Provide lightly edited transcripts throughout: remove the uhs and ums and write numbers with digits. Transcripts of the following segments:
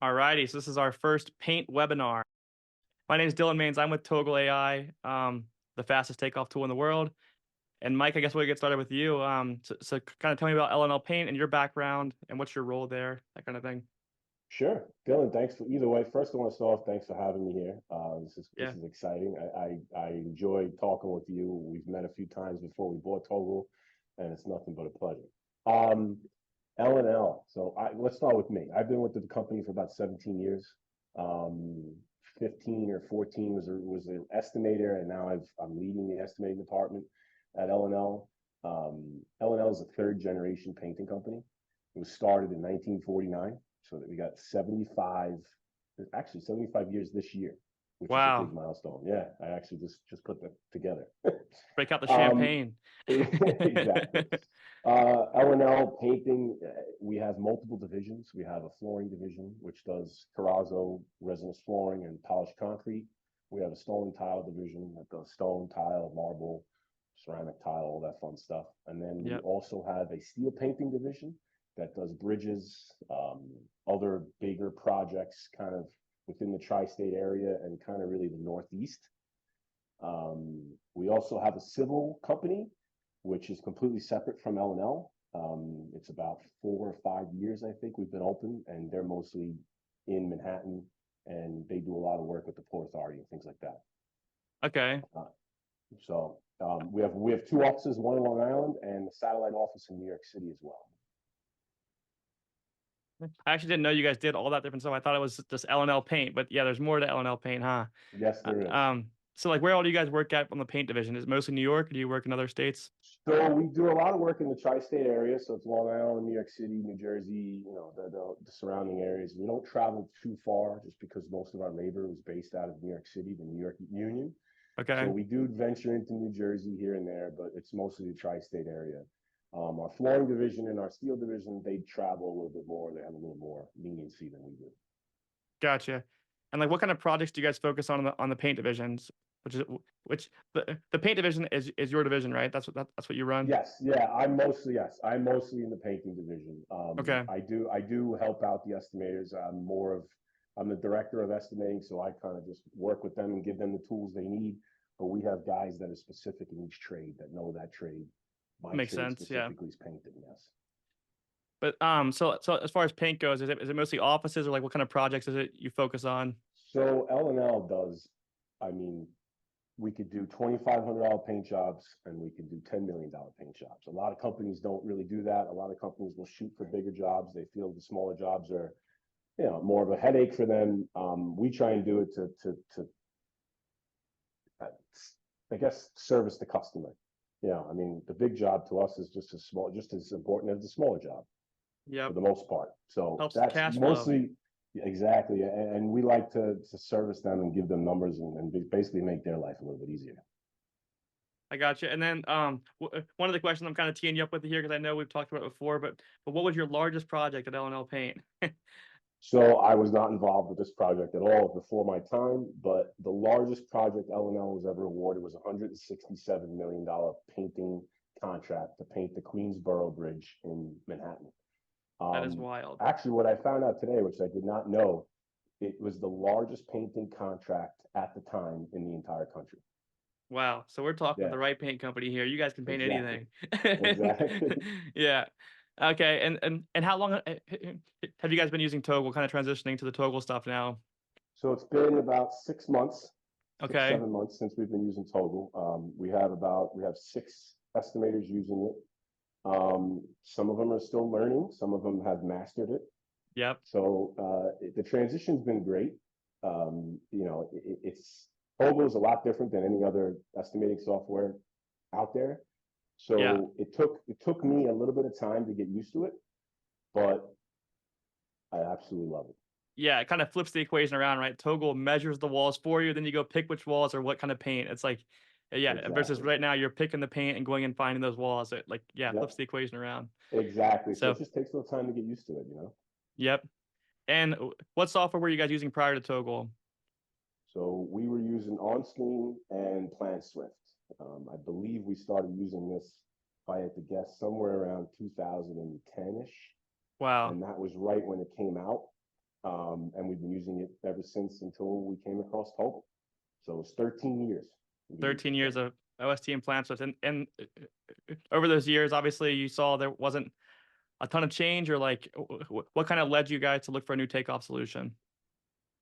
Alrighty, so this is our first paint webinar. My name is Dylan Maines. I'm with TogalAI, the fastest takeoff tool in the world. And Mike, I guess we'll get started with you. So kind of tell me about L&L Paint and your background and what's your role there, that kind of thing. Sure, Dylan. Thanks for either way. First, I want to start off. Thanks for having me here. This Yeah. is exciting. I enjoy talking with you. We've met a few times before we bought Togal, and it's nothing but a pleasure. L&L. So let's start with me. I've been with the company for about 17 years. 15 or 14 was an estimator, and now I'm leading the estimating department at L&L. L&L is a third generation painting company. It was started in 1949. So that we got 75 years this year, which is a big milestone. Yeah, I actually just put that together. Break out the champagne. Exactly. L&L Painting, we have multiple divisions. We have a flooring division, which does terrazzo, resinous flooring, and polished concrete. We have a stone tile division that does stone, tile, marble, ceramic tile, all that fun stuff. And then we also have a steel painting division that does bridges, other bigger projects kind of within the tri-state area and kind of really the Northeast. We also have a civil company, which is completely separate from L&L. It's about 4 or 5 years, I think, we've been open, and they're mostly in Manhattan, and they do a lot of work with the Port Authority and things like that. Okay. So we have 2 offices, one in Long Island and a satellite office in New York City as well. I actually didn't know you guys did all that different stuff. I thought it was just L&L Paint, but yeah, there's more to L&L Paint, huh? Yes, there is. So like, where all do you guys work at on the paint division? Is it mostly New York, or do you work in other states? So we do a lot of work in the tri-state area. So it's Long Island, New York City, New Jersey, the surrounding areas. We don't travel too far just because most of our labor is based out of New York City, the New York Union. Okay. So we do venture into New Jersey here and there, but it's mostly the tri-state area. Our flooring division and our steel division, they travel a little bit more. They have a little more leniency than we do. Gotcha. And like, what kind of projects do you guys focus on the paint divisions? The paint division is your division, right? That's what you run. Yes, yeah. I'm mostly in the painting division. Okay. I do help out the estimators. I'm the director of estimating, so I kind of just work with them and give them the tools they need. But we have guys that are specific in each trade that know that trade. Makes sense. Specifically is painting, yes. But so as far as paint goes, is it mostly offices, or like what kind of projects is it you focus on? So L&L does, I mean, we could do $2,500 paint jobs and we could do $10 million paint jobs. A lot of companies don't really do that. A lot of companies will shoot for bigger jobs. They feel the smaller jobs are, more of a headache for them. We try and do it to I guess, service the customer. I mean, the big job to us is just as important as the smaller job. Yeah. For the most part. So helps that's cash mostly flow. Exactly. And we like to service them and give them numbers and basically make their life a little bit easier. I got you. And then one of the questions I'm kind of teeing you up with here, because I know we've talked about it before, but what was your largest project at L&L Paint? So I was not involved with this project at all before my time, but the largest project L&L was ever awarded was a $167 million painting contract to paint the Queensborough Bridge in Manhattan. That is wild. Actually, what I found out today, which I did not know, it was the largest painting contract at the time in the entire country. Wow. So we're talking with the right paint company here. You guys can paint anything. Exactly. Yeah. Okay. And how long have you guys been using Togal, kind of transitioning to the Togal stuff now? So it's been about 6 months, okay. 7 months since we've been using Togal. We have 6 estimators using it. Some of them are still learning. Some of them have mastered it. Yep. So the transition's been great. Togal is a lot different than any other estimating software out there. So it took me a little bit of time to get used to it, but I absolutely love it. Yeah, it kind of flips the equation around, right? Togal measures the walls for you, then you go pick which walls or what kind of paint. It's like, versus right now you're picking the paint and going and finding those walls. It flips the equation around. Exactly. So it just takes a little time to get used to it, Yep. And what software were you guys using prior to Togal? So we were using Onscreen and Planswift. I believe we started using this, if I had to guess, somewhere around 2010-ish. Wow. And that was right when it came out. And we've been using it ever since until we came across Togal. So it's 13 years. 13 years of OST and Planswift. And over those years, obviously you saw there wasn't a ton of change, or like what kind of led you guys to look for a new takeoff solution?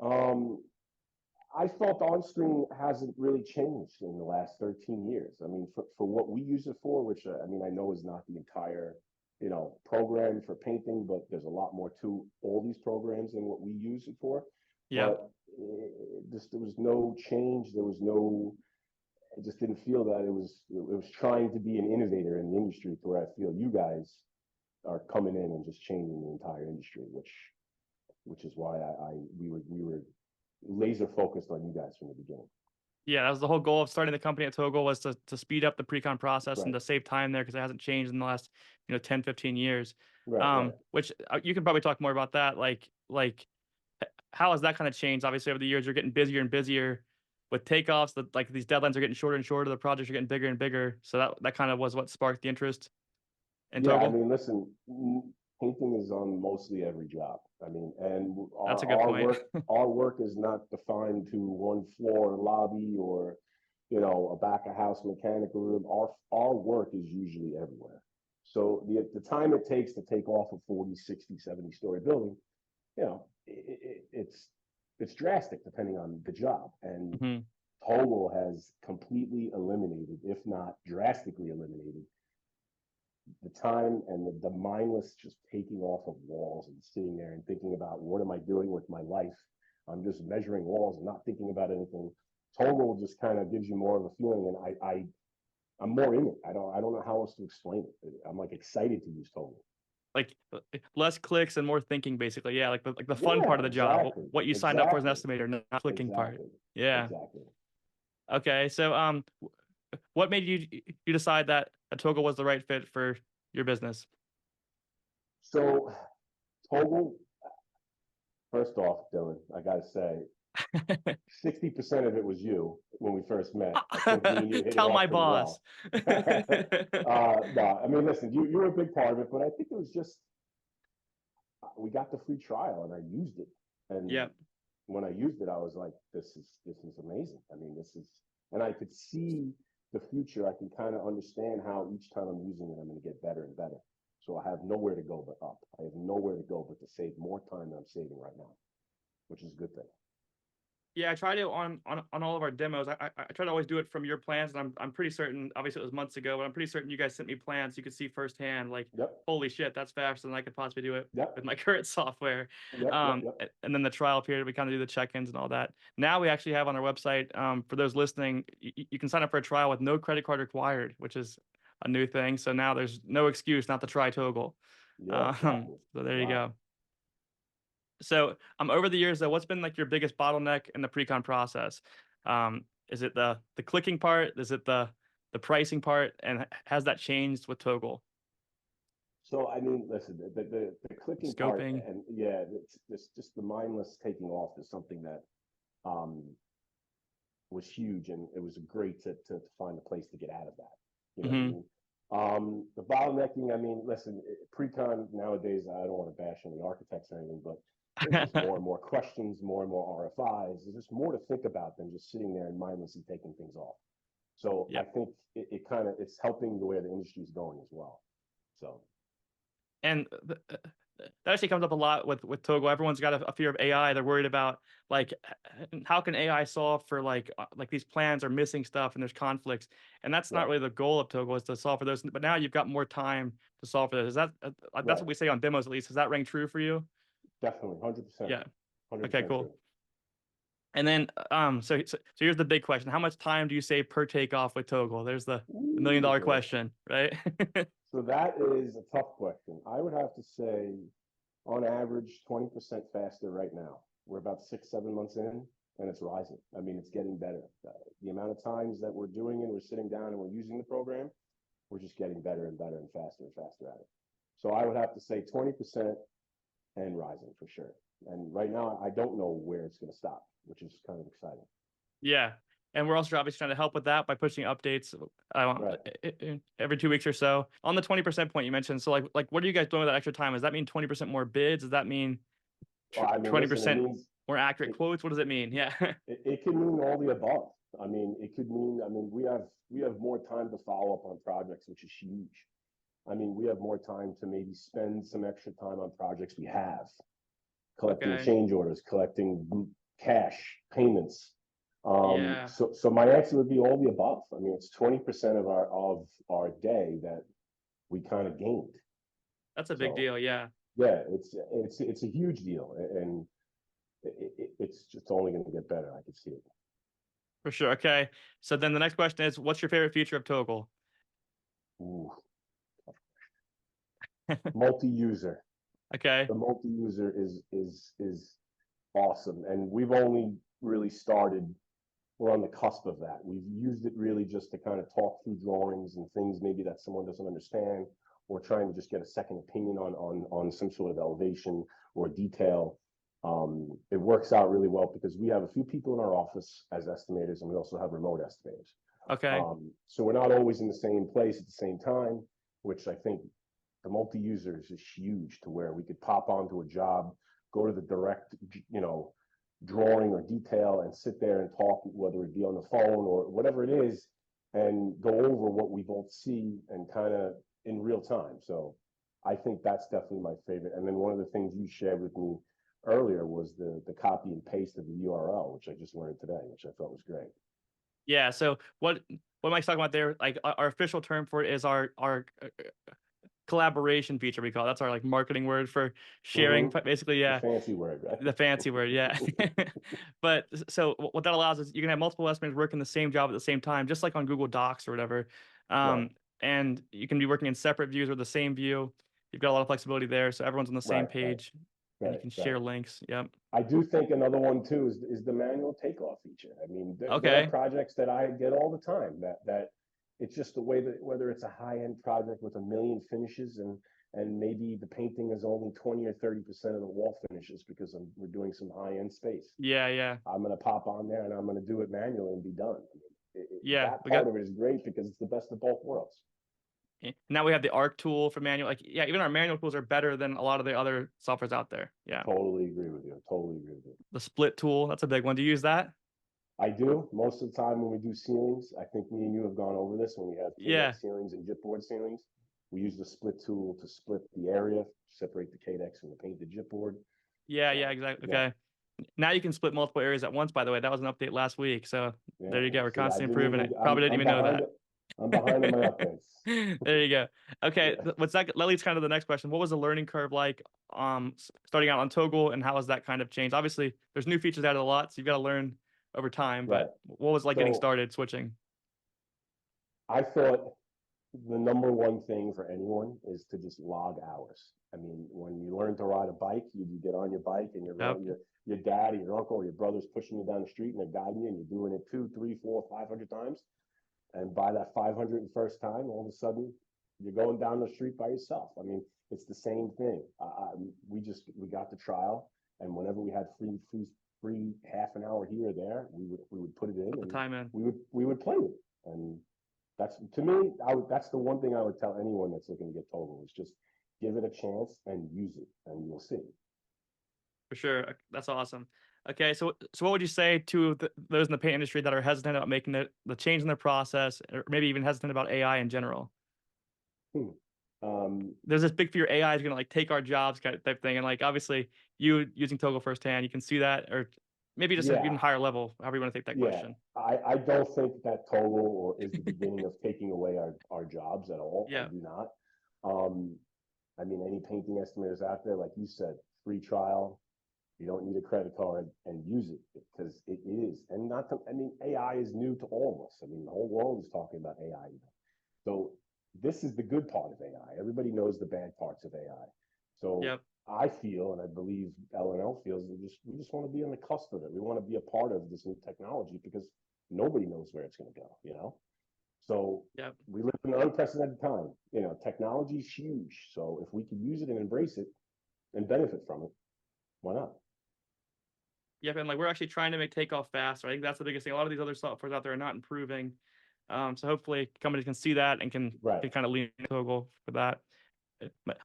I felt Onscreen hasn't really changed in the last 13 years. I mean, for what we use it for, which I mean, I know is not the entire, program for painting, but there's a lot more to all these programs than what we use it for. Yeah. But there was no change. There was no, I just didn't feel that it was trying to be an innovator in the industry, to where I feel you guys are coming in and just changing the entire industry, which is why we were laser focused on you guys from the beginning. Yeah, that was the whole goal of starting the company at Togal, was to speed up the pre-con process and Right. to save time there, because it hasn't changed in the last 10, 15 years. Right. Which you can probably talk more about that. Like how has that kind of changed? Obviously, over the years, you're getting busier and busier with takeoffs. That, like, these deadlines are getting shorter and shorter. The projects are getting bigger and bigger. So that kind of was what sparked the interest in Yeah, I Togal. mean, listen, painting is on mostly every job. I mean, and That's our a good our point. work our work is not defined to one floor lobby, or a back of house mechanical room. Our work is usually everywhere. So the time it takes to take off a 40, 60, 70-story building, it's drastic depending on the job. And Mhm. Togal has completely eliminated, if not drastically eliminated, the time and the mindless just taking off of walls and sitting there and thinking about, what am I doing with my life? I'm just measuring walls and not thinking about anything. Togal just kind of gives you more of a feeling, and I'm more in it. I don't know how else to explain it. I'm like excited to use Togal. Like less clicks and more thinking, basically. Yeah, like the fun part Yeah, of the job, exactly, what you signed up for as an exactly, estimator, not clicking part. exactly, Yeah. exactly. Okay. So what made you decide that a Togal was the right fit for your business? So Togal, first off, Dylan, I gotta say, 60% of it was you when we first met. I think me and you hit it Tell my off pretty boss. well. No, I mean, listen, you were a big part of it, but I think it was just, we got the free trial and I used it. And Yep. when I used it, I was like, this is amazing. I mean, and I could see the future. I can kind of understand how each time I'm using it, I'm going to get better and better. So I have nowhere to go but up. I have nowhere to go but to save more time than I'm saving right now, which is a good thing. Yeah, I try to on all of our demos. I try to always do it from your plans, and I'm pretty certain. Obviously, it was months ago, but I'm pretty certain you guys sent me plans you could see firsthand. Like, Yep. holy shit, that's faster than I could possibly do it Yep. with my current software. Yep. And then the trial period, we kind of do the check-ins and all that. Now we actually have on our website, for those listening, you can sign up for a trial with no credit card required, which is a new thing. So now there's no excuse not to try Togal. Yeah, exactly. So there you Wow. go. So over the years though, what's been like your biggest bottleneck in the pre-con process? Is it the clicking part? Is it the pricing part? And has that changed with Togal? So I mean, listen, the clicking part, Scoping. and yeah, it's just the mindless taking off is something that um was huge, and it was great to find a place to get out of that. You know what I Hmm. mean? The bottlenecking, I mean, listen, pre-con nowadays, I don't want to bash any architects or anything, but there's just more and more questions, more and more RFIs. There's just more to think about than just sitting there and mindlessly taking things off. So I Yep. think it's helping the way the industry is going as well. So And that actually comes up a lot with Togal. Everyone's got a fear of AI. They're worried about, like, how can AI solve for like these plans are missing stuff and there's conflicts. And that's not right, really the goal of Togal, is to solve for those. But now you've got more time to solve for those. Is that that's right, what we say on demos, at least? Does that ring true for you? definitely, 100%, Yeah. Okay, 100% cool. true. And then so here's the big question: how much time do you save per takeoff with Togal? There's the million Ooh, dollar boy. question, right? So that is a tough question. I would have to say, on average, 20% faster right now. We're about 6, 7 months in, and it's rising. I mean, it's getting better. The amount of times that we're doing it, we're sitting down and we're using the program, we're just getting better and faster at it. So I would have to say 20% and rising for sure. And right now, I don't know where it's going to stop, which is kind of exciting. Yeah. And we're also obviously trying to help with that by pushing updates Right. every 2 weeks or so. On the 20% point you mentioned, so like what are you guys doing with that extra time? Does that mean 20% more bids? Does that mean Well, I mean, listen, 20% more accurate it, quotes? What does it mean? Yeah. it can mean all the above. I mean, it could mean, I mean, we have more time to follow up on projects, which is huge. I mean, we have more time to maybe spend some extra time on projects we have, collecting Okay. change orders, collecting cash payments. Yeah. So my answer would be all the above. I mean, it's 20% of our day that we kind of gained. That's a big So deal. Yeah. yeah, it's a huge deal, and it's just only going to get better. I can see it. For sure. Okay. So then the next question is, what's your favorite feature of Togal? Ooh, multi-user. Okay. The multi-user is awesome, and we've only really started. We're on the cusp of that. We've used it really just to kind of talk through drawings and things maybe that someone doesn't understand, or trying to just get a second opinion on some sort of elevation or detail. It works out really well because we have a few people in our office as estimators, and we also have remote estimators. Okay. So we're not always in the same place at the same time, which I think the multi-users is huge, to where we could pop onto a job, go to the direct, drawing or detail, and sit there and talk, whether it be on the phone or whatever it is, and go over what we both see and kind of in real time. So I think that's definitely my favorite. And then one of the things you shared with me earlier was the copy and paste of the URL, which I just learned today, which I thought was great. Yeah. So what Mike's talking about there, like our official term for it is our collaboration feature, we call it. That's our like marketing word for sharing. Mm-hmm. Basically, The yeah. fancy word, The fancy word, yeah. But so what that allows is you can have multiple estimators working the same job at the same time, just like on Google Docs or whatever. right? And you can be working in separate views or the same view. You've got a lot of flexibility there, so everyone's on the same Right, right, page, and you right, can right. share links. Yep. I do think another one too is the manual takeoff feature. I mean, there are Okay. projects that I get all the time that it's just the way that, whether it's a high end project with a million finishes, and maybe the painting is only 20 or 30% of the wall finishes because we're doing some high end space. Yeah, yeah, I'm going to pop on there and I'm going to do it manually and be done. I mean, yeah. that We part got of it is great because it's the best of both worlds. now we have the ARC tool for manual. Like, yeah, even our manual tools are better than a lot of the other softwares out there. Yeah. Totally agree with you. Totally agree with you. The split tool, that's a big one. Do you use that? I do. Most of the time when we do ceilings, I think me and you have gone over this when we have Yeah. KDEX ceilings and chipboard ceilings. We use the split tool to split the area, separate the KDEX from the painted chipboard. Yeah, yeah, So exactly. yeah, Okay. Now you can split multiple areas at once, by the way. That was an update last week. So yeah. there you go. Well, We're see, I constantly didn't improving even. it. Probably didn't I'm even know behind that. it. I'm behind on my updates. There you go. Okay. Yeah. What's that leads kind of the next question. What was the learning curve like starting out on Togal, and how has that kind of changed? Obviously, there's new features added a lot, so you've got to learn over time, Right. but what was it like getting So started switching? I thought the number one thing for anyone is to just log hours. I mean, when you learn to ride a bike, you get on your bike and Yep. your dad or your uncle or your brother's pushing you down the street and they're guiding you, and you're doing it 2, 3, 4, 500 times. And by that 501st time, all of a sudden you're going down the street by yourself. I mean, it's the same thing. We got the trial, and whenever we had free half an hour here or there, we would put it in, Put the and time in. we would play it. And that's, to me, that's the one thing I would tell anyone that's looking to get Total, is just give it a chance and use it, and you'll see. For sure. That's awesome. Okay, so what would you say to those in the paint industry that are hesitant about making the change in their process, or maybe even hesitant about AI in general? Hmm. There's this big fear AI is gonna like take our jobs kind of type thing, and like obviously you using Togal firsthand, you can see that, or maybe just an even Yeah, higher level, however you want to take that yeah. question. I don't think that Total is the beginning of taking away our jobs at all. I Yeah, do not. Um, I mean, any painting estimators out there, like you said, free trial. You don't need a credit card, and use it because it is. And not to, I mean, AI is new to all of us. I mean, the whole world is talking about AI now. So this is the good part of AI. Everybody knows the bad parts of AI. So yep, I feel, and I believe L&L feels, we just want to be on the cusp of it. We want to be a part of this new technology because nobody knows where it's going to go. So yep. we live in an unprecedented time. Technology is huge. So if we can use it and embrace it and benefit from it, why not? Yep, and like we're actually trying to make takeoff faster. I think that's the biggest thing. A lot of these other softwares out there are not improving. So hopefully companies can see that and can Right. kind of lean into Togal for that.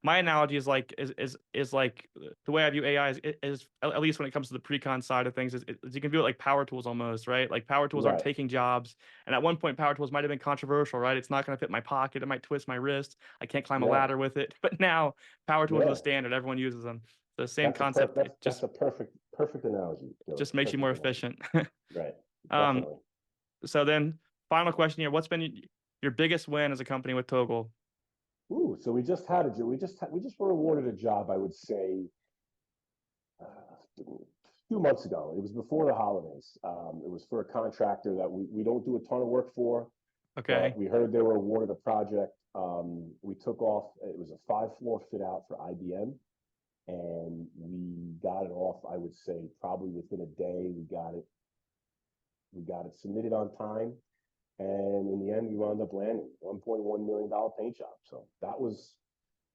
My analogy is like is like the way I view AI is at least when it comes to the pre-con side of things is you can view it like power tools almost, right? Like power tools aren't Right. taking jobs, and at one point power tools might have been controversial, right? It's not going to fit my pocket, it might twist my wrist, I can't climb a Yeah. ladder with it. But now power tools are the Yeah. standard, everyone uses them. The same concept, it That's a perfect analogy, Dylan. just makes you more Perfect analogy. efficient. Right. um, Definitely. so then final question here: what's been your biggest win as a company with Toggle? Ooh, so we just were awarded a job, I would say, a few months ago. It was before the holidays. It was for a contractor that we don't do a ton of work for, but Okay. we heard they were awarded a project. We took off. It was a 5-floor fit out for IBM, and we got it off. I would say probably within a day. We got it submitted on time, and in the end, we wound up landing $1.1 million paint job. So that was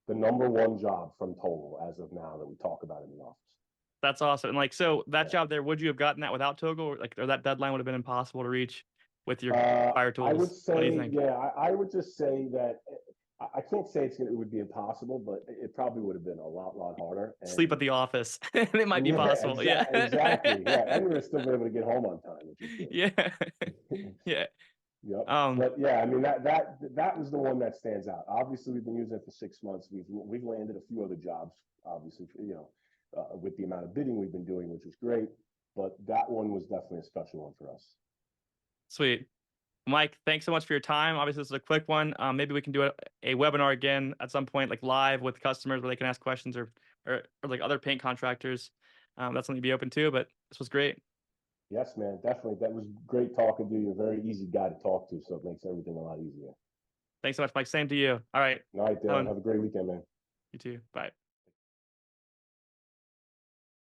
the number one job from Total as of now that we talk about in the office. That's awesome. And like, so that Yeah. job there, would you have gotten that without Togo? Or like, or that deadline would have been impossible to reach with your fire I would tools? What do you say, think? yeah, I would just say that I can't say it would be impossible, but it probably would have been a lot harder. Sleep at the office. It might be Yeah, possible. Yeah. exactly. Yeah, and we were still able to get home on time, which is Yeah. good. Yeah. Yep. Um, But yeah, I mean that was the one that stands out. Obviously, we've been using it for 6 months. We've landed a few other jobs, obviously, with the amount of bidding we've been doing, which was great. But that one was definitely a special one for us. Sweet. Mike, thanks so much for your time. Obviously, this is a quick one. Maybe we can do a webinar again at some point, like live with customers where they can ask questions or like other paint contractors. That's something to be open to, but this was great. Yes, man, definitely. That was great talking to you. You're a very easy guy to talk to, so it makes everything a lot easier. Thanks so much, Mike. Same to you. All right. All right, Dylan. Have a great weekend, man. You too. Bye.